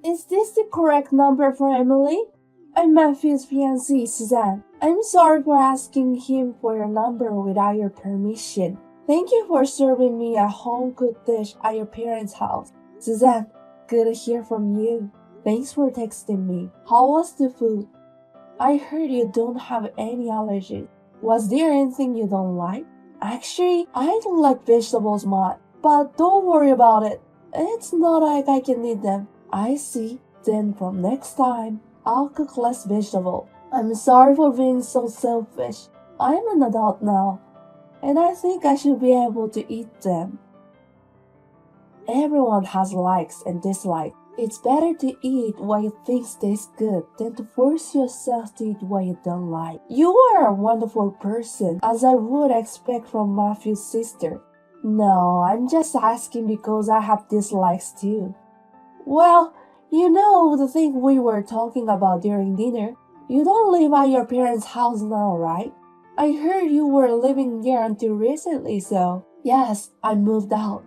Is this the correct number for Emily? I'm Matthew's fiancée, Suzanne. I'm sorry for asking him for your number without your permission. Thank you for serving me a home-cooked dish at your parents' house. Suzanne, good to hear from you. Thanks for texting me. How was the food? I heard you don't have any allergies. Was there anything you don't like? Actually, I don't like vegetables much, but don't worry about it. It's not like I can eat them. I see. Then from next time, I'll cook less vegetable. I'm sorry for being so selfish. I'm an adult now, and I think I should be able to eat them. Everyone has likes and dislikes. It's better to eat what you think tastes good than to force yourself to eat what you don't like. You are a wonderful person, as I would expect from Matthew's sister. No, I'm just asking because I have dislikes too. Well, you know the thing we were talking about during dinner. You don't live at your parents' house now, right? I heard you were living there until recently, so yes, I moved out.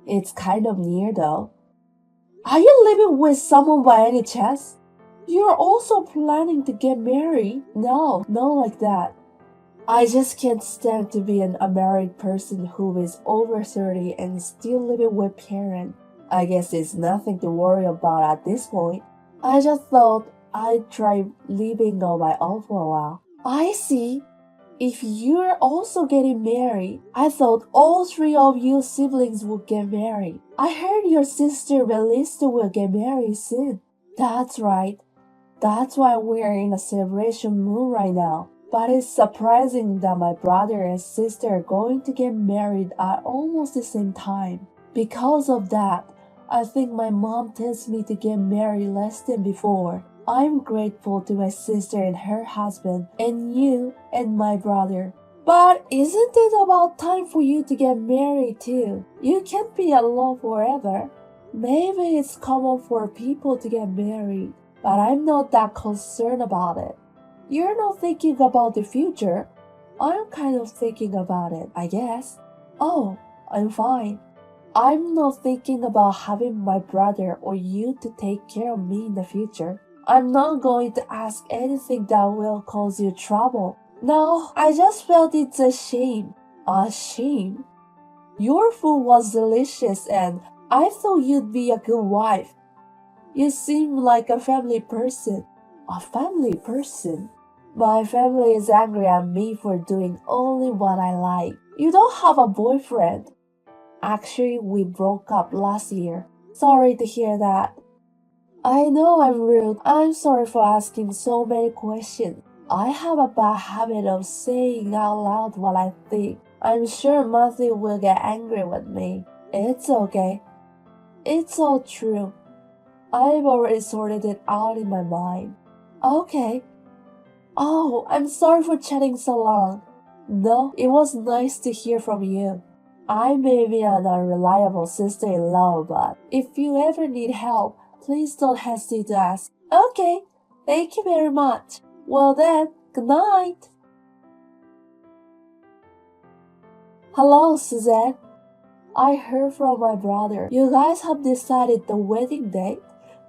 It's kind of near though. Are you living with someone by any chance? You're also planning to get married? No, not like that. I just can't stand to be an unmarried person who is over 30 and still living with parents. I guess it's nothing to worry about at this point. I just thought I'd try living on my own for a while. I see. If you're also getting married, I thought all three of you siblings would get married. I heard your sister Melissa will get married soon. That's right. That's why we're in a celebration mood right now. But it's surprising that my brother and sister are going to get married at almost the same time. Because of that, I think my mom tells me to get married less than before. I'm grateful to my sister and her husband, and you and my brother. But isn't it about time for you to get married too? You can't be alone forever. Maybe it's common for people to get married, but I'm not that concerned about it. You're not thinking about the future. I'm kind of thinking about it, I guess. Oh, I'm fine. I'm not thinking about having my brother or you to take care of me in the future. I'm not going to ask anything that will cause you trouble. No, I just felt it's a shame. A shame? Your food was delicious and I thought you'd be a good wife. You seem like a family person. A family person? My family is angry at me for doing only what I like. You don't have a boyfriend. Actually, we broke up last year. Sorry to hear that. I know I'm rude. I'm sorry for asking so many questions. I have a bad habit of saying out loud what I think. I'm sure Matthew will get angry with me. It's okay. It's all true. I've already sorted it out in my mind. Okay. Oh, I'm sorry for chatting so long. No, it was nice to hear from you. I may be an unreliable sister-in-law, but if you ever need help, please don't hesitate to ask. Okay, thank you very much. Well then, good night. Hello, Suzanne. I heard from my brother. You guys have decided the wedding date?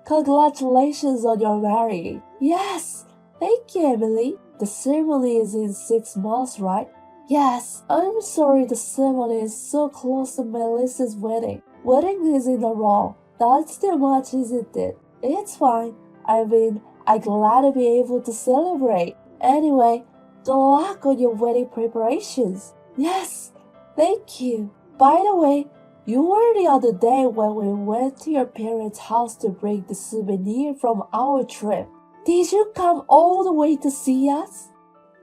Congratulations on your marriage. Yes, thank you, Emily. The ceremony is in 6 months, right? Yes, I'm sorry the ceremony is so close to Melissa's wedding. Wedding is in a row. That's too much, isn't it? It's fine. I'm glad to be able to celebrate. Anyway, good luck on your wedding preparations. Yes, thank you. By the way, you were the other day when we went to your parents' house to bring the souvenir from our trip. Did you come all the way to see us?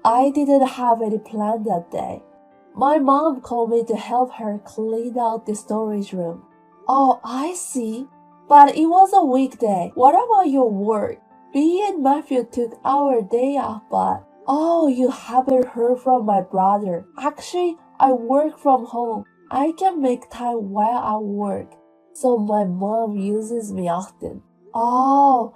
I didn't have any plan that day. My mom called me to help her clean out the storage room. Oh, I see. But it was a weekday. What about your work? Me and Matthew took our day off, but... Oh, you haven't heard from my brother. Actually, I work from home. I can make time while I work. So my mom uses me often. Oh,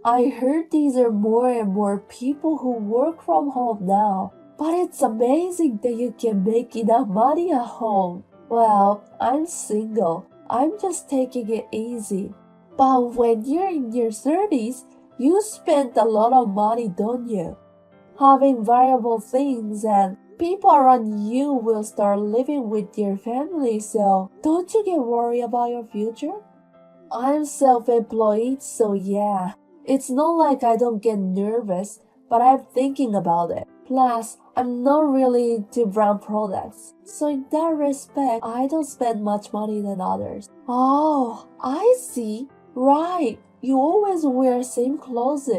I heard these are more and more people who work from home now. But it's amazing that you can make enough money at home. Well, I'm single. I'm just taking it easy. But when you're in your 30s, you spend a lot of money, don't you? Having variable things, and people around you will start living with your family, so don't you get worried about your future? I'm self-employed, so yeah. It's not like I don't get nervous, but I'm thinking about it. Plus, I'm not really into brand products, so in that respect, I don't spend much money than others. Oh, I see. Right, you always wear same clothes.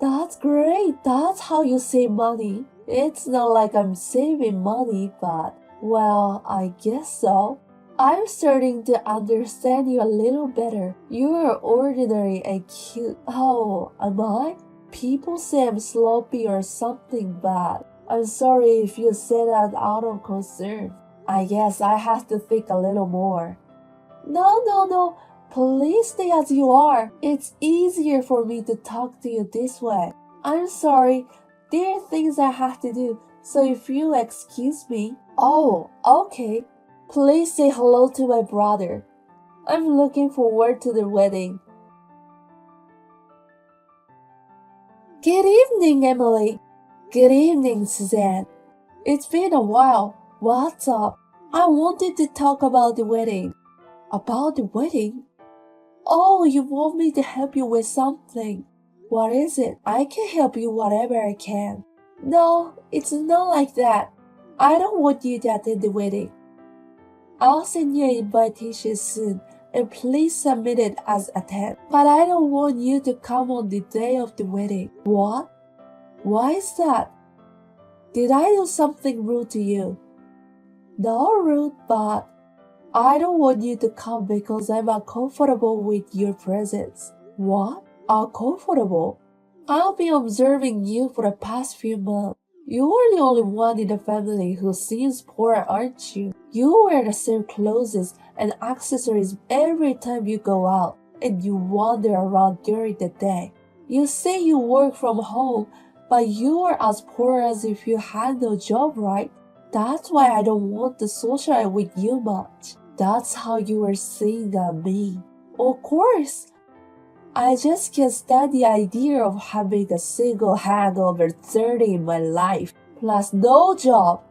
That's great. That's how you save money. It's not like I'm saving money, but, well, I guess so. I'm starting to understand you a little better. You are ordinary and cute. Oh, am I? People say I'm sloppy or something bad. I'm sorry if you say that out of concern. I guess I have to think a little more. No. Please stay as you are. It's easier for me to talk to you this way. I'm sorry. There are things I have to do, so if you excuse me. Oh, okay. Please say hello to my brother. I'm looking forward to the wedding. Good evening, Emily. Good evening, Suzanne. It's been a while. What's up? I wanted to talk about the wedding. About the wedding? Oh, you want me to help you with something. What is it? I can help you whatever I can. No, it's not like that. I don't want you to attend the wedding. I'll send you an invitation soon, and please submit it as attend. But I don't want you to come on the day of the wedding. What? Why is that? Did I do something rude to you? Not rude, but I don't want you to come because I'm uncomfortable with your presence. What? Uncomfortable? I've been observing you for the past few months. You are the only one in the family who seems poor, aren't you? You wear the same clothes and accessories every time you go out, and you wander around during the day. You say you work from home, but you are as poor as if you had no job, right? That's why I don't want to socialize with you much. That's how you were saying at me. Of course. I just can't stand the idea of having a single hangover 30 in my life, plus no job.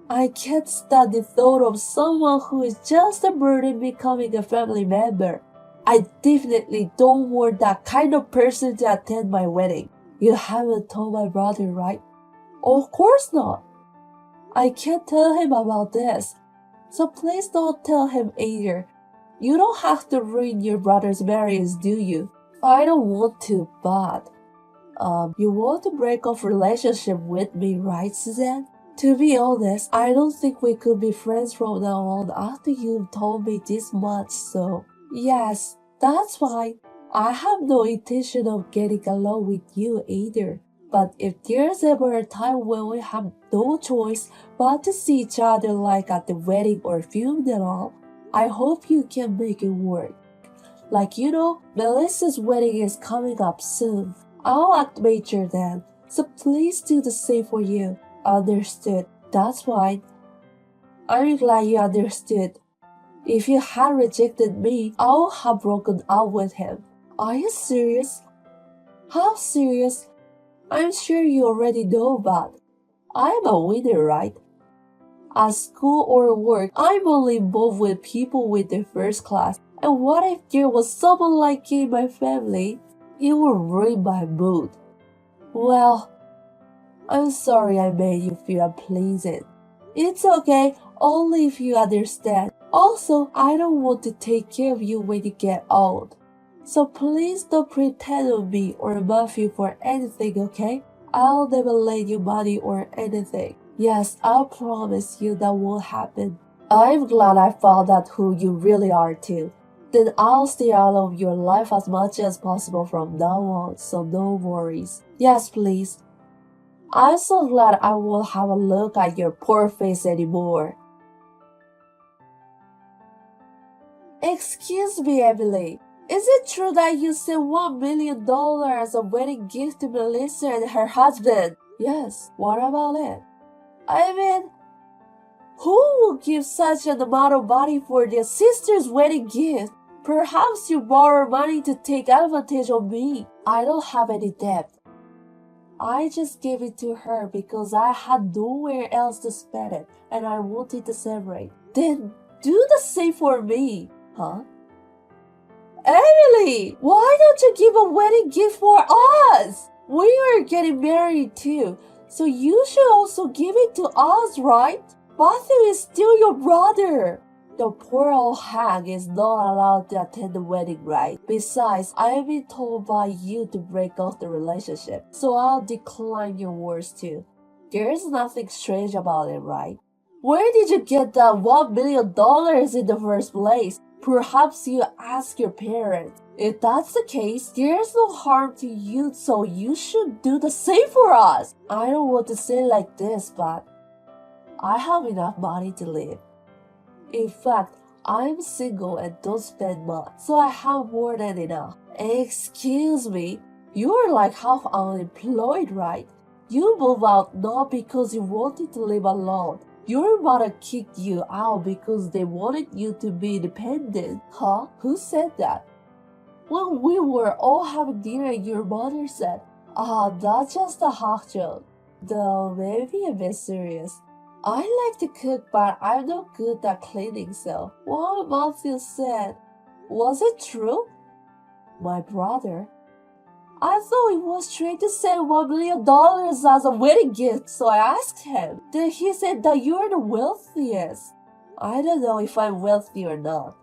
I can't stand the thought of someone who is just a burden becoming a family member. I definitely don't want that kind of person to attend my wedding. You haven't told my brother, right? Of course not. I can't tell him about this, so please don't tell him either. You don't have to ruin your brother's marriage, do you? I don't want to, but you want to break off relationship with me, right, Suzanne? To be honest, I don't think we could be friends from now on after you've told me this much, so yes, that's fine. I have no intention of getting along with you either. But if there's ever a time when we have no choice but to see each other like at the wedding or funeral, I hope you can make it work. Like Melissa's wedding is coming up soon. I'll act major then, so please do the same for you. Understood. That's fine. I'm glad you understood. If you had rejected me, I would have broken up with him. Are you serious? How serious? I'm sure you already know, but I'm a winner, right? At school or work, I'm only involved with people with their first class. And what if there was someone like you in my family? It would ruin my mood. Well, I'm sorry I made you feel unpleasant. It's okay, only if you understand. Also, I don't want to take care of you when you get old. So please don't pretend on me or Matthew for anything, okay? I'll never lend you money or anything. Yes, I'll promise you that won't happen. I'm glad I found out who you really are too. Then I'll stay out of your life as much as possible from now on, so no worries. Yes, please. I'm so glad I won't have a look at your poor face anymore. Excuse me, Emily. Is it true that you sent $1 million as a wedding gift to Melissa and her husband? Yes, what about it? I mean, who would give such an amount of money for their sister's wedding gift? Perhaps you borrow money to take advantage of me. I don't have any debt. I just gave it to her because I had nowhere else to spend it and I wanted to celebrate. Then do the same for me, huh? Emily, why don't you give a wedding gift for us? We are getting married too, so you should also give it to us, right? Matthew is still your brother. The poor old hag is not allowed to attend the wedding, right? Besides, I have been told by you to break off the relationship, so I'll decline your words too. There's nothing strange about it, right? Where did you get that $1 million in the first place? Perhaps you ask your parents. If that's the case, there's no harm to you, so you should do the same for us. I don't want to say it like this, but I have enough money to live. In fact, I'm single and don't spend much, so I have more than enough. Excuse me, you're like half unemployed, right? You moved out not because you wanted to live alone. Your mother kicked you out because they wanted you to be independent. Huh? Who said that? When we were all having dinner, your mother said, that's just a half joke. Though maybe a bit serious. I like to cook, but I'm not good at cleaning, so what Matthew said, was it true? My brother? I thought it was straight to send $1 million as a wedding gift, so I asked him. Then he said that you're the wealthiest. I don't know if I'm wealthy or not.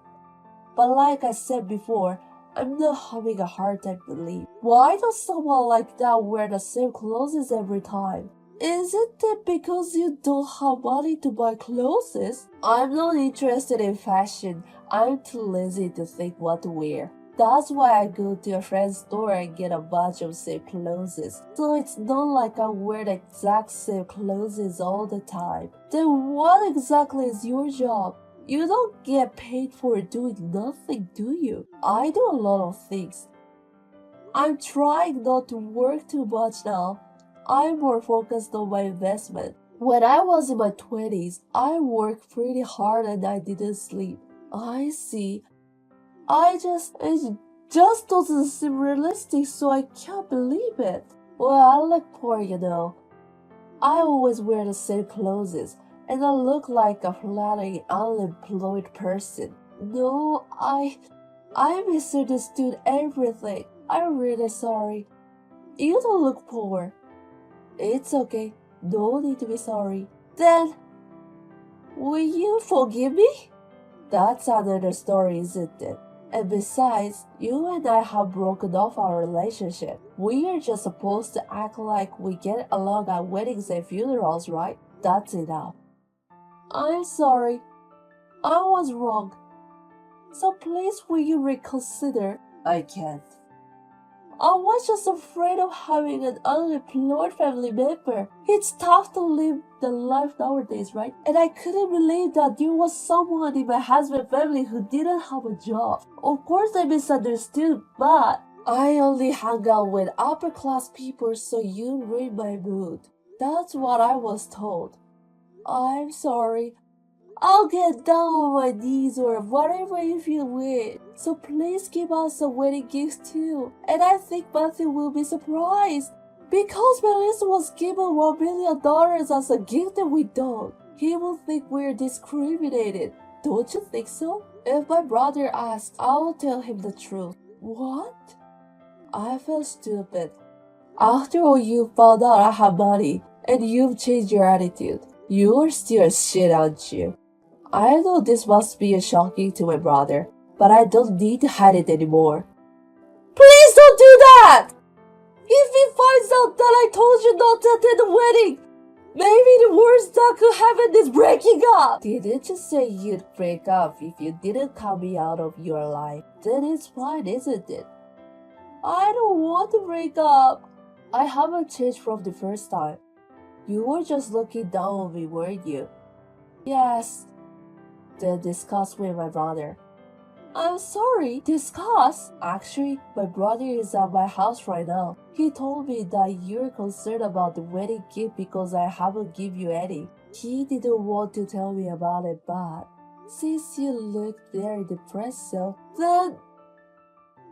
But like I said before, I'm not having a hard time to believe. Why does someone like that wear the same clothes every time? Isn't it because you don't have money to buy clothes? I'm not interested in fashion. I'm too lazy to think what to wear. That's why I go to a friend's store and get a bunch of same clothes. So it's not like I wear the exact same clothes all the time. Then what exactly is your job? You don't get paid for doing nothing, do you? I do a lot of things. I'm trying not to work too much now. I'm more focused on my investment. When I was in my 20s, I worked pretty hard and I didn't sleep. I see. It just doesn't seem realistic, so I can't believe it. Well, I look poor, you know. I always wear the same clothes, and I look like a flattering unemployed person. No, I misunderstood everything. I'm really sorry. You don't look poor. It's okay. No need to be sorry. Then, will you forgive me? That's another story, isn't it? And besides, you and I have broken off our relationship. We are just supposed to act like we get along at weddings and funerals, right? That's enough. I'm sorry. I was wrong. So please will you reconsider? I can't. I was just afraid of having an unemployed family member. It's tough to live the life nowadays, right? And I couldn't believe that there was someone in my husband's family who didn't have a job. Of course I misunderstood, but I only hung out with upper class people, so you read my mood. That's what I was told. I'm sorry. I'll get down on my knees or whatever if you wish. So please give us a wedding gift too. And I think Matthew will be surprised. Because Melissa was given $1 million as a gift and we don't. He will think we're discriminated. Don't you think so? If my brother asks, I will tell him the truth. What? I feel stupid. After all, you found out I have money and you've changed your attitude. You're still a shit, aren't you? I know this must be shocking to my brother, but I don't need to hide it anymore. Please don't do that! If he finds out that I told you not to attend the wedding, maybe the worst that could happen is breaking up. Didn't you say you'd break up if you didn't cut me out of your life? Then it's fine, isn't it? I don't want to break up. I haven't changed from the first time. You were just looking down on me, weren't you? Yes. Then discuss with my brother. I'm sorry, discuss? Actually, my brother is at my house right now. He told me that you're concerned about the wedding gift because I haven't given you any. He didn't want to tell me about it, but Since you look very depressed, so then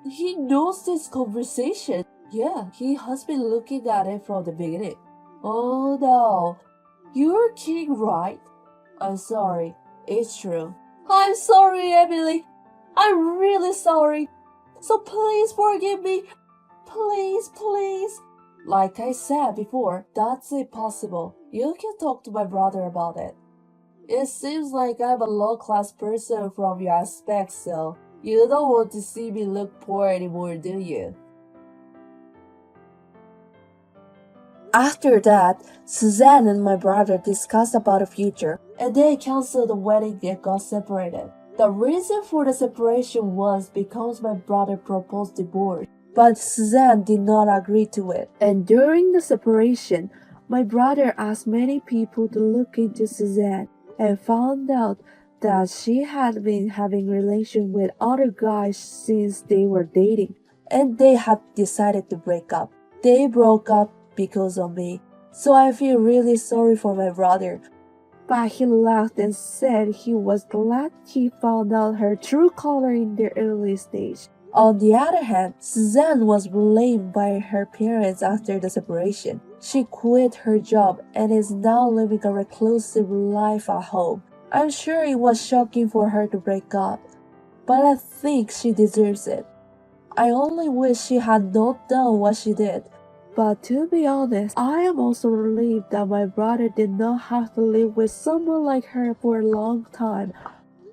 he knows this conversation. Yeah, he has been looking at it from the beginning. Oh no, you're kidding, right? I'm sorry, it's true. I'm sorry, Emily. I'm really sorry. So please forgive me. Please, please. Like I said before, that's impossible. You can talk to my brother about it. It seems like I'm a low-class person from your aspect, so you don't want to see me look poor anymore, do you? After that, Suzanne and my brother discussed about the future, and they canceled the wedding and got separated. The reason for the separation was because my brother proposed divorce, but Suzanne did not agree to it. And during the separation, my brother asked many people to look into Suzanne and found out that she had been having relations with other guys since they were dating, and they had decided to break up. They broke up because of me, so I feel really sorry for my brother. But he laughed and said he was glad he found out her true color in the early stage. On the other hand, Suzanne was blamed by her parents after the separation. She quit her job and is now living a reclusive life at home. I'm sure it was shocking for her to break up, but I think she deserves it. I only wish she had not done what she did. But to be honest, I am also relieved that my brother did not have to live with someone like her for a long time.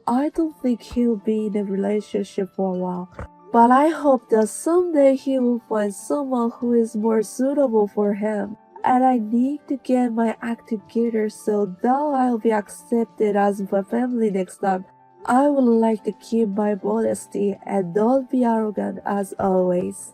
I don't think he'll be in a relationship for a while. But I hope that someday he will find someone who is more suitable for him. And I need to get my act together so that I'll be accepted as my family next time. I would like to keep my modesty and not be arrogant as always.